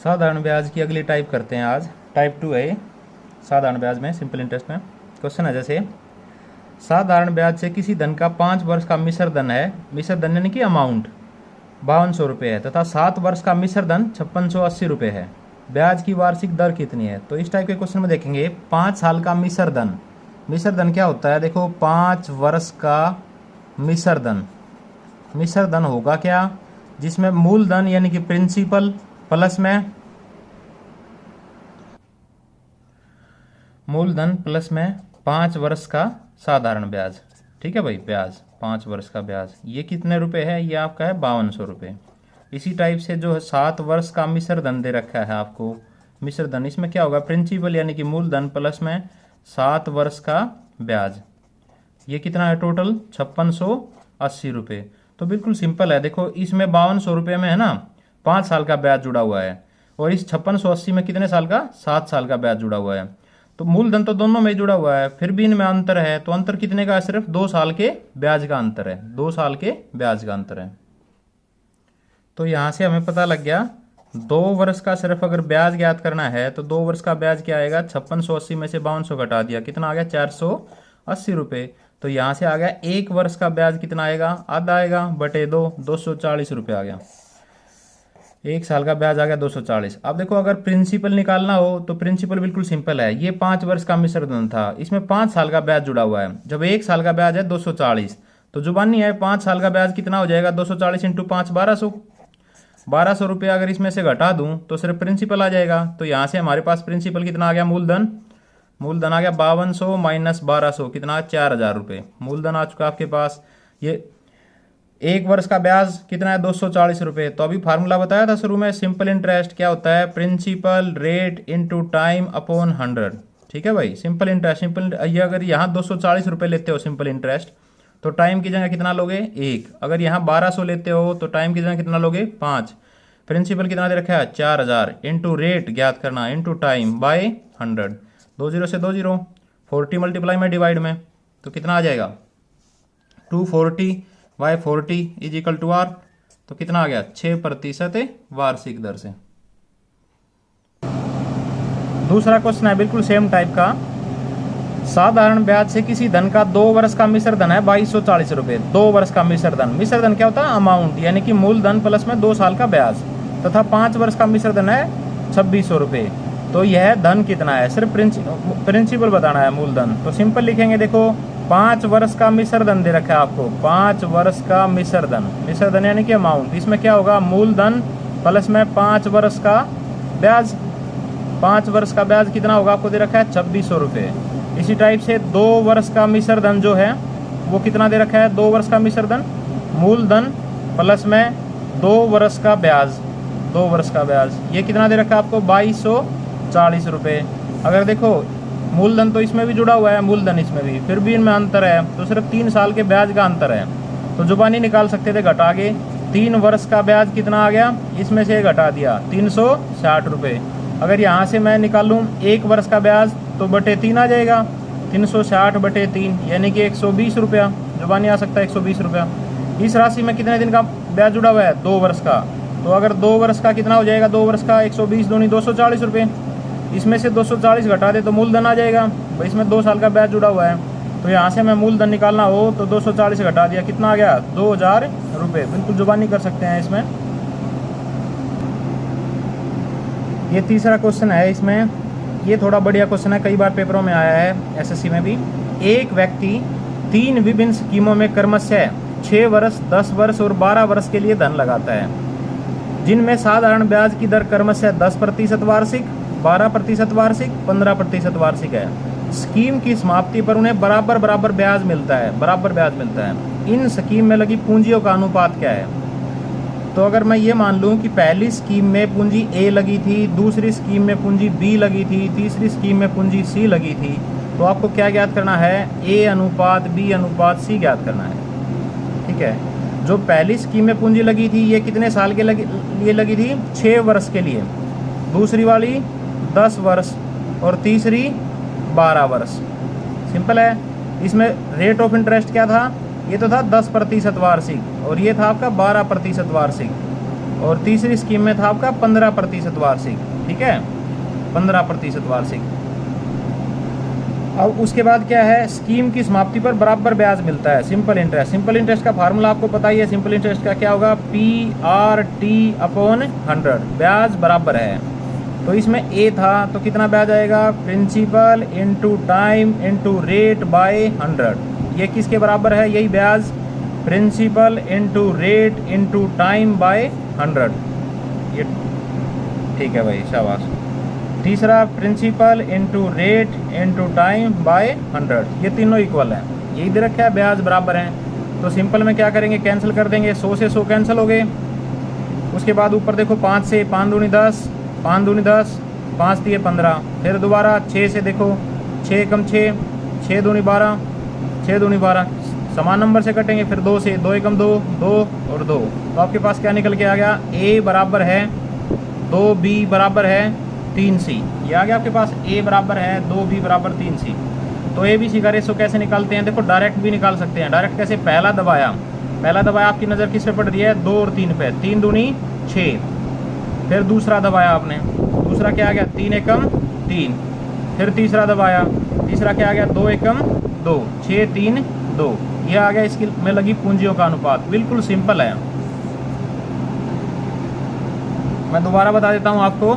साधारण ब्याज की अगली टाइप करते हैं आज। टाइप 2 है साधारण ब्याज में, सिंपल इंटरेस्ट में। क्वेश्चन है जैसे साधारण ब्याज से किसी धन का 5 वर्ष का मिश्र धन है, मिश्र धन यानी कि अमाउंट 5200 रुपये है, तथा 7 वर्ष का मिश्र धन 5680 रुपये है। ब्याज की वार्षिक दर कितनी है? तो इस टाइप के क्वेश्चन में देखेंगे 5 साल का मिश्र धन। मिश्र धन क्या होता है? देखो 5 वर्ष का मिश्र धन, मिश्र धन होगा क्या? जिसमें मूलधन यानी कि प्रिंसिपल प्लस में मूलधन प्लस में 5 वर्ष का साधारण ब्याज। ठीक है भाई, ब्याज 5 वर्ष का ब्याज ये कितने रुपए है? ये आपका है 5200 रुपये। इसी टाइप से जो है 7 वर्ष का मिश्र धन दे रखा है आपको। मिश्र धन इसमें क्या होगा? प्रिंसिपल यानी कि मूलधन प्लस में 7 वर्ष का ब्याज। ये कितना है टोटल? 5680 रुपये। तो बिल्कुल सिंपल है। देखो इसमें 5200 रुपये में है ना 5 साल का ब्याज जुड़ा हुआ है, और इस 5680 में कितने साल का? 7 साल का ब्याज जुड़ा हुआ है। तो मूलधन तो दोनों में जुड़ा हुआ है, फिर भी इनमें अंतर है। तो अंतर कितने का है? सिर्फ 2 साल के ब्याज का अंतर है। 2 साल के ब्याज का अंतर है। तो यहां से हमें पता लग गया 2 वर्ष का सिर्फ अगर ब्याज ज्ञात करना है तो 2 वर्ष का ब्याज क्या आएगा? 5680 में से 5200 घटा दिया, कितना आ गया? 480 रुपये। तो यहां से आ गया 1 वर्ष का ब्याज कितना आएगा? आधा आएगा बटे 2, 240 रुपये आ गया। 1 साल का ब्याज आ गया 240। अब देखो अगर प्रिंसिपल निकालना हो तो प्रिंसिपल बिल्कुल सिंपल है। ये 5 वर्ष का मिश्र धन था, इसमें 5 साल का ब्याज जुड़ा हुआ है। जब 1 साल का ब्याज है 240, तो जुबानी है 5 साल का ब्याज कितना हो जाएगा? 240 इंटू 5 1200। 1200 रुपये अगर इसमें से घटा दूं तो सिर्फ प्रिंसिपल आ जाएगा। तो यहाँ से हमारे पास प्रिंसिपल कितना आ गया? मूलधन, मूलधन आ गया 5200 माइनस 1200, कितना? 4000 रुपये मूलधन आ चुका आपके पास। ये 1 वर्ष का ब्याज कितना है? 240 रुपये। तो अभी फार्मूला बताया था शुरू में, सिंपल इंटरेस्ट क्या होता है? Principal rate into time upon 100। ठीक है भाई, सिंपल इंटरेस्ट। सिंपल ये अगर यहाँ 240 रुपये लेते हो सिंपल इंटरेस्ट, तो टाइम की जगह कितना लोगे? 1। अगर यहाँ 1200 लेते हो तो टाइम की जगह कितना लोगे? 5। प्रिंसिपल कितना दे रखा है? 4000 इंटू रेट ज्ञात करना इंटू टाइम बाय 100। 2 0 से 2 0, 40 मल्टीप्लाई में डिवाइड में, तो कितना आ जाएगा? 240 by 40 is equal to R. तो कितना आ गया? 6% वार्षिक दर से। दूसरा क्वेश्चन है बिल्कुल सेम टाइप का। साधारण ब्याज से किसी धन का 2 वर्ष का मिश्र धन है 2240 रुपये। 2 वर्ष का मिश्र धन, मिश्र धन क्या होता है? अमाउंट यानी कि मूलधन प्लस में 2 साल का ब्याज, तथा 5 वर्ष का मिश्र धन है 2600 रुपये। तो यह धन कितना है? सिर्फ प्रिंसिपल बताना है, मूलधन। तो सिंपल लिखेंगे, देखो 5 वर्ष का मिश्र धन दे रखा है आपको। 5 वर्ष का मिश्र धन, मिश्र धन यानी कि अमाउंट। इसमें क्या होगा? मूलधन प्लस में 5 वर्ष का ब्याज। 5 वर्ष का ब्याज कितना होगा? आपको दे रखा है 2600 रुपये। इसी टाइप से 2 वर्ष का मिश्र धन जो है वो कितना दे रखा है? 2 वर्ष का मिश्र धन, मूलधन प्लस में 2 वर्ष का ब्याज। 2 वर्ष का ब्याज ये कितना दे रखा है आपको? 2240 रुपये। अगर देखो मूलधन तो इसमें भी जुड़ा हुआ है, मूलधन इसमें भी, फिर भी इनमें अंतर है, तो सिर्फ 3 साल के ब्याज का अंतर है। तो जुबानी निकाल सकते थे घटा के। 3 वर्ष का ब्याज कितना आ गया? इसमें से घटा दिया 360 रुपये। अगर यहाँ से मैं निकालूँ 1 वर्ष का ब्याज तो बटे 3 आ जाएगा। 360 बटे 3 यानी कि 120 रुपया। जुबानी आ सकता है 120 रुपया। इस राशि में कितने दिन का ब्याज जुड़ा हुआ है? 2 वर्ष का। तो अगर 2 वर्ष का कितना हो जाएगा? 2 वर्ष का 120 दूनी 240 रुपये। इसमें से 240 घटा दे तो मूलधन आ जाएगा। इसमें 2 साल का ब्याज जुड़ा हुआ है, तो यहाँ से मैं मूलधन निकालना हो तो 240 घटा दिया, कितना आ गया? 2000 रुपये। बिल्कुल जुबानी कर सकते हैं इसमें। ये तीसरा क्वेश्चन है। इसमें ये थोड़ा बढ़िया क्वेश्चन है, कई बार पेपरों में आया है, एसएससी में भी। एक व्यक्ति 3 विभिन्न स्कीमों में क्रमशः 6 वर्ष, 10 वर्ष और 12 वर्ष के लिए धन लगाता है, जिनमें साधारण ब्याज की दर क्रमशः 10% वार्षिक, 12% वार्षिक, 15% वार्षिक है। स्कीम की समाप्ति पर उन्हें बराबर ब्याज मिलता है, बराबर ब्याज मिलता है। इन स्कीम में लगी पूंजियों का अनुपात क्या है? तो अगर मैं ये मान लूँ कि पहली स्कीम में पूंजी ए लगी थी, दूसरी स्कीम में पूंजी बी लगी थी, तीसरी स्कीम में पूंजी सी लगी थी, तो आपको क्या ज्ञात करना है? ए अनुपात बी अनुपात सी ज्ञात करना है। ठीक है, जो पहली स्कीम में पूंजी लगी थी ये कितने साल के लिए लगी थी? 6 वर्ष के लिए। दूसरी वाली 10 वर्ष और तीसरी 12 वर्ष। सिंपल है। इसमें रेट ऑफ इंटरेस्ट क्या था? ये तो था 10% वार्षिक और ये था आपका 12% वार्षिक। और तीसरी स्कीम में था आपका 15% वार्षिक, ठीक है, 15% वार्षिक। अब उसके बाद क्या है, स्कीम की समाप्ति पर बराबर ब्याज मिलता है, सिंपल इंटरेस्ट। सिंपल इंटरेस्ट का फार्मूला आपको पता ही है, सिंपल इंटरेस्ट का क्या होगा, PRT/100, ब्याज बराबर है। तो इसमें ए था तो कितना ब्याज आएगा, principal into time into rate by 100। ये किसके बराबर है, यही ब्याज, principal into rate into time by 100। ये ठीक है भाई, शाबाश। तीसरा principal into rate into time by 100, ये तीनों इक्वल है, यही दे रखा है, ब्याज बराबर हैं। तो सिंपल में क्या करेंगे, कैंसिल कर देंगे, 100 से 100 कैंसिल हो गए। उसके बाद ऊपर देखो 5 से 5 दूनी 10, 5 दूनी 10, 5 दिए 15। फिर दोबारा 6 से देखो, 6 कम 6, 6 दूनी 12, 6 दूनी 12, समान नंबर से कटेंगे। फिर 2 से 2 एकम 2, 2 और 2, तो आपके पास क्या निकल के आ गया, ए बराबर है 2B बराबर है 3C। ये आ गया आपके पास, ए बराबर है 2B बराबर 3C। तो ABC का रेशो कैसे निकालते हैं, देखो डायरेक्ट भी निकाल सकते हैं। डायरेक्ट कैसे, पहला दबाया आपकी नज़र किस पे पड़ रही है, 2 और 3 पे, 3 दूनी 6। फिर दूसरा दबाया आपने, दूसरा क्या आ गया, 3 एकम 3। फिर तीसरा दबाया, तीसरा क्या आ गया, 2 एकम 2, 6 3 2। ये आ गया इसकी में लगी पूंजियों का अनुपात, बिल्कुल सिंपल है। मैं दोबारा बता देता हूँ आपको।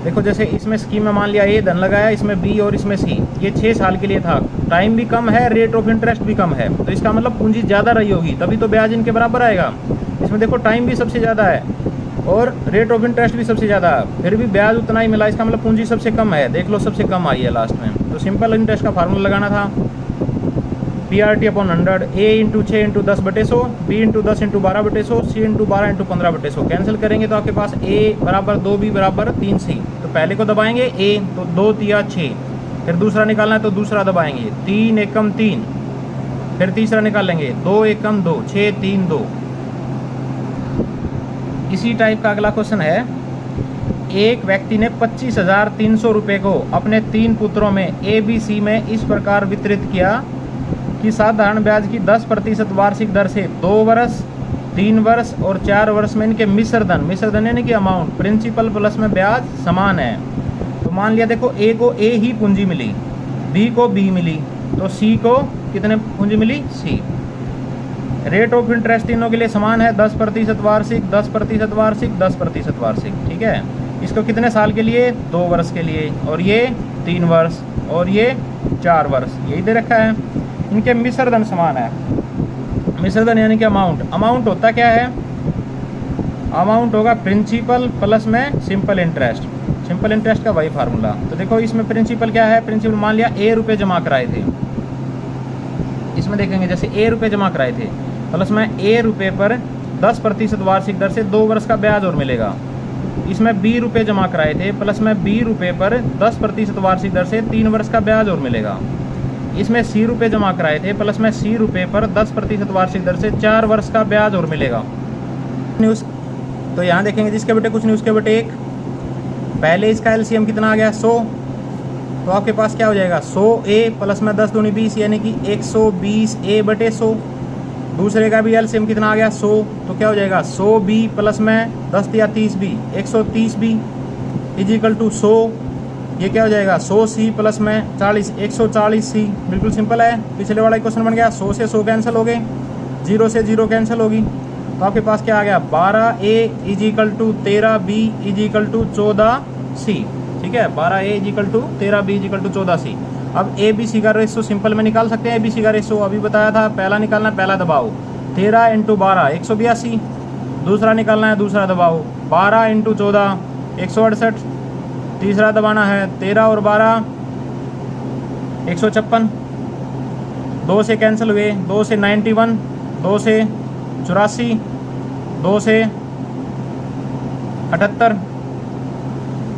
देखो जैसे इसमें स्कीम में मान लिया ए धन लगाया, इसमें बी और इसमें सी, ये 6 साल के लिए था, टाइम भी कम है, रेट ऑफ इंटरेस्ट भी कम है, तो इसका मतलब पूंजी ज़्यादा रही होगी, तभी तो ब्याज इनके बराबर आएगा। इसमें देखो टाइम भी सबसे ज़्यादा है और रेट ऑफ इंटरेस्ट भी सबसे ज़्यादा है, फिर भी ब्याज उतना ही मिला, इसका मतलब पूंजी सबसे कम है। देख लो सबसे कम आई है लास्ट में। तो सिंपल इंटरेस्ट का फार्मूला लगाना था, PRT/100, A into 6 into 10/100, B into 10 into 12/100, C into 12 into 15/100। Cancel करेंगे तो आपके पास A बराबर 2B बराबर 3C। तो पहले को दबाएंगे A, तो 2 तिया 6। फिर दूसरा निकालना है तो दूसरा दबाएंगे, 3 एकम 3। फिर तीसरा निकालेंगे, 2 एकम 2, 6 3 2। इसी टाइप का अगला क्वेश्चन है, एक व्यक्ति ने 25,300 रुपये को अपने 3 पुत्रों में ABC में इस प्रकार वितरित किया कि साधारण ब्याज की 10% वार्षिक दर से 2 वर्ष, 3 वर्ष और 4 वर्ष में इनके मिश्र धन यानी कि अमाउंट, प्रिंसिपल प्लस में ब्याज समान है। तो मान लिया देखो ए को ए ही पूंजी मिली, बी को बी मिली, तो सी को कितने पूंजी मिली, सी। रेट ऑफ इंटरेस्ट तीनों के लिए समान है, 10% वार्षिक, 10% वार्षिक, 10% वार्षिक, ठीक है। इसको कितने साल के लिए, 2 वर्ष के लिए, और ये 3 वर्ष और ये 4 वर्ष, यही दे रखा है। इनके मिश्र धन समान है, मिश्र धन यानी कि अमाउंट होता क्या है, अमाउंट होगा प्रिंसिपल प्लस में सिंपल इंटरेस्ट, सिंपल इंटरेस्ट का वही फार्मूला। तो देखो इसमें प्रिंसिपल क्या है, प्रिंसिपल मान लिया ए रुपये जमा कराए थे, इसमें देखेंगे जैसे ए रुपये जमा कराए थे, प्लस में ए रुपये पर 10% वार्षिक दर से 2 वर्ष का ब्याज और मिलेगा। इसमें बी रुपये जमा कराए थे, प्लस में बी रुपये पर 10% वार्षिक दर से 3 वर्ष का ब्याज और मिलेगा। इसमें सी रुपये जमा कराए थे, प्लस में सी रुपये पर 10% वार्षिक दर से 4 वर्ष का ब्याज और मिलेगा। न्यूज़ तो यहाँ देखेंगे जिसके बटे कुछ नहीं उसके बटे 1। पहले इसका एलसीएम कितना आ गया, 100, तो आपके पास क्या हो जाएगा, 100A प्लस में 10 दूनी 20 यानी कि 120A/100। दूसरे का भी एलसीएम कितना आ गया, 100, तो क्या हो जाएगा 100B प्लस में 10 या 30B, 130B इजिकल टू 100। ये क्या हो जाएगा 100C प्लस में 40, 140C। बिल्कुल सिंपल है, पिछले वाला क्वेश्चन बन गया। 100 से 100 कैंसिल हो गए, 0 से 0 कैंसिल होगी, तो आपके पास क्या आ गया 12A is equal to 13B is equal to 14C, ठीक है। 12A is equal to 13B is equal to 14C। अब ABC का रेशो सिंपल में निकाल सकते हैं। ABC का रेशो अभी बताया था, पहला निकालना है, पहला दबाओ 13 इंटू 12 182। दूसरा निकालना है, दूसरा दबाओ 12 इंटू 14 168। तीसरा दबाना है 13 और 12 156। 2 से कैंसिल हुए, 2 से 91, 2 से 84, 2 से 78,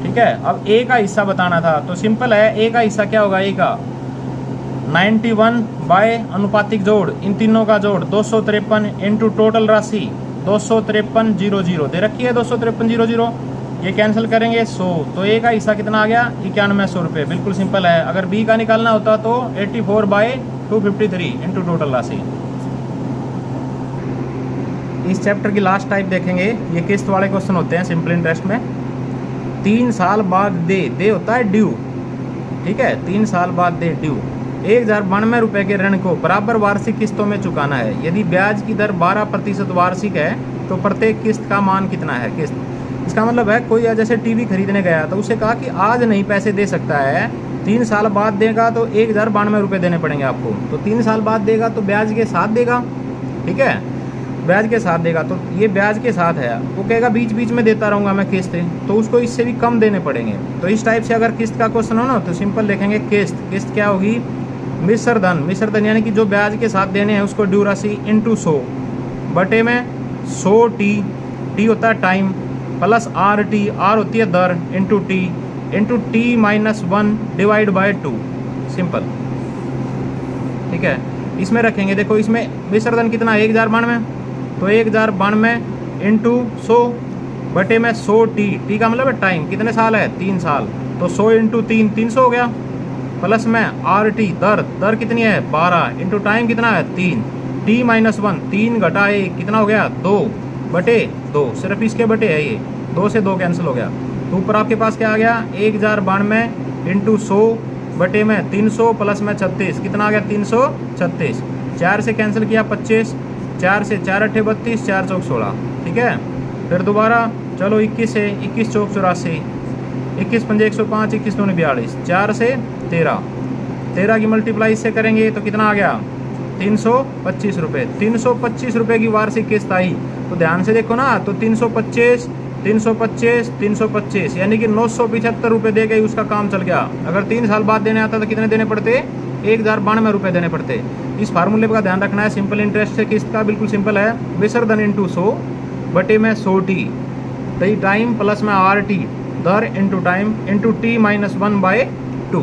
ठीक है। अब ए का हिस्सा बताना था, तो सिंपल है, ए का हिस्सा क्या होगा, ए का 91 बाय अनुपातिक जोड़, इन तीनों का जोड़ 253 इंटू टोटल राशि 253,00 दे रखी है, 253,00। ये कैंसिल करेंगे 100, तो ए का हिस्सा कितना आ गया 9100 रुपये। बिल्कुल सिंपल है। अगर बी का निकालना होता तो 84/253 इंटू टोटल राशि। इस चैप्टर की लास्ट टाइप देखेंगे, ये किस्त वाले क्वेश्चन होते हैं सिंपल इंटरेस्ट में। 3 साल बाद दे होता है ड्यू, ठीक है, 3 साल बाद दे ड्यू। 1092 रुपये के ऋण को बराबर वार्षिक किस्तों में चुकाना है। यदि ब्याज की दर 12% वार्षिक है तो प्रत्येक किस्त का मान कितना है। किस्त, इसका मतलब है कोई जैसे टीवी खरीदने गया तो उसे कहा कि आज नहीं पैसे दे सकता है, 3 साल बाद देगा तो 1092 रुपये देने पड़ेंगे आपको। तो 3 साल बाद देगा तो ब्याज के साथ देगा, ठीक है, ब्याज के साथ देगा। तो ये ब्याज के साथ है, वो कहेगा बीच बीच में देता रहूँगा मैं किस्त, तो उसको इससे भी कम देने पड़ेंगे। तो इस टाइप से अगर किस्त का क्वेश्चन हो ना तो सिंपल लिखेंगे किस्त। किस्त क्या होगी, मिश्र धन। मिश्र धन यानी कि जो ब्याज के साथ देने हैं उसको ड्यू राशि इंटू 100 बटे में 100 टी होता है टाइम, प्लस RT, R होती है दर, into T minus 1 divide by 2, simple, ठीक है। इसमें रखेंगे, देखो इसमें मिश्र धन कितना 1092, तो 1092 इंटू 100 बटे में 100 टी का मतलब है टाइम, कितने साल है 3 साल, तो 100 इंटू 3 300 हो गया, प्लस में RT दर कितनी है 12 इंटू टाइम कितना है 3, टी माइनस 1 3 घटा 1 कितना हो गया 2 बटे 2, सिर्फ इसके बटे है ये, 2 से 2 कैंसिल हो गया। तो ऊपर आपके पास क्या आ गया 1092 इंटू 100 बटे में 300 प्लस में 36, कितना आ गया 336, 4 से कैंसिल किया 25, 4 से 4 अट्ठे 32, 4 चौक 16, ठीक है। फिर दोबारा चलो 21 से 21 चौक 84, 21 पंजे 105, 21 दूनी 42, 4 से 13 की मल्टीप्लाई से करेंगे तो कितना आ गया 325 रुपये। 325 रुपये की वार्षिक किस्त आई, तो ध्यान से देखो ना, तो 325 325 325 यानी कि 975 रुपये दे के उसका काम चल गया। अगर 3 साल बाद देने आता तो कितने देने पड़ते 1092 रुपये देने पड़ते। इस फार्मूले का ध्यान रखना है, सिंपल इंटरेस्ट से किस्त का बिल्कुल सिंपल है, मिश्र धन इंटू 100 बटे में 100 टी टाइम प्लस में RT दर into time into T minus 1 by 2।